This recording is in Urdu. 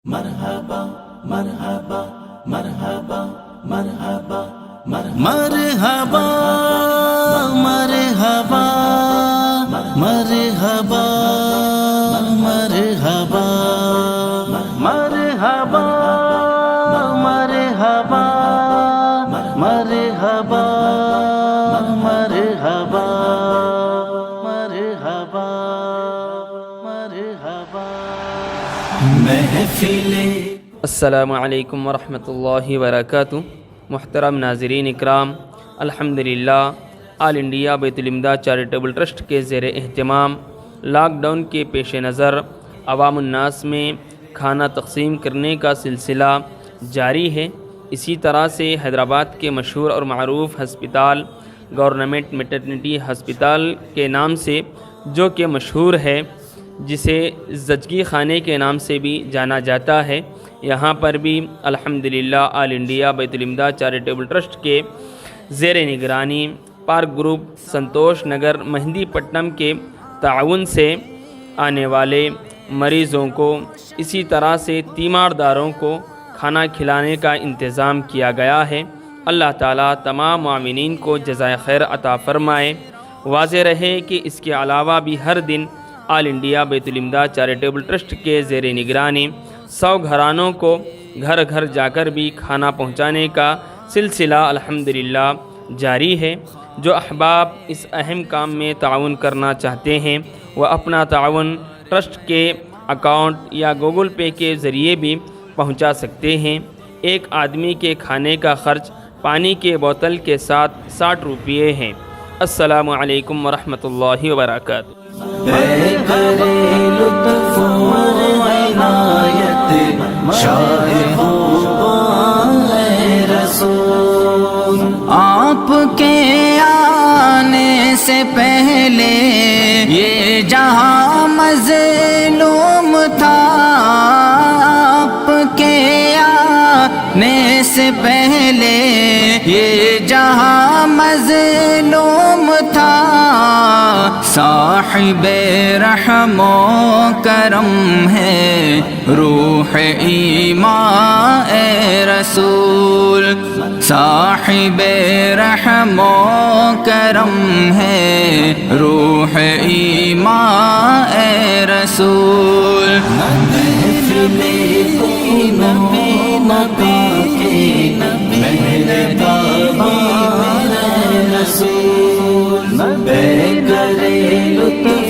مرحبا مرحبا مرحبا مرحبا مرحبا مرحبا مرحبا مرحبا مرحبا مرحبا مرحبا مرحبا مرحبا مرحبا محفل السلام علیکم ورحمۃ اللہ وبرکاتہ۔ محترم ناظرین اکرام، الحمدللہ آل انڈیا بیت الامداد چیریٹیبل ٹرسٹ کے زیر اہتمام لاک ڈاؤن کے پیش نظر عوام الناس میں کھانا تقسیم کرنے کا سلسلہ جاری ہے۔ اسی طرح سے حیدرآباد کے مشہور اور معروف ہسپتال گورنمنٹ میٹرنٹی ہسپتال کے نام سے جو کہ مشہور ہے، جسے زچگی خانے کے نام سے بھی جانا جاتا ہے، یہاں پر بھی الحمدللہ آل انڈیا بیت الامداد چیریٹیبل ٹرسٹ کے زیر نگرانی پارک گروپ سنتوش نگر مہندی پٹنم کے تعاون سے آنے والے مریضوں کو، اسی طرح سے تیمارداروں کو کھانا کھلانے کا انتظام کیا گیا ہے۔ اللہ تعالیٰ تمام معاونین کو جزائے خیر عطا فرمائے۔ واضح رہے کہ اس کے علاوہ بھی ہر دن آل انڈیا بیت الامداد چیریٹیبل ٹرسٹ کے زیر نگرانی 100 گھرانوں کو گھر گھر جا کر بھی کھانا پہنچانے کا سلسلہ الحمدللہ جاری ہے۔ جو احباب اس اہم کام میں تعاون کرنا چاہتے ہیں، وہ اپنا تعاون ٹرسٹ کے اکاؤنٹ یا گوگل پے کے ذریعے بھی پہنچا سکتے ہیں۔ ایک آدمی کے کھانے کا خرچ پانی کے بوتل کے ساتھ 60 روپے ہے۔ السلام علیکم ورحمۃ اللہ وبرکاتہ۔ لطف عنایت شاہ رسول، آپ کے آنے سے پہلے یہ جہاں مظلوم تھا، آپ کے آنے سے پہلے یہ جہاں مظلوم تھا، صاحب رحم و کرم ہے روح ایمان اے رسول، صاحب رحم و کرم ہے روح ایمان اے رسول۔ محفل کوئی نبی نبی کی مہربان رسول، بے گرے لطف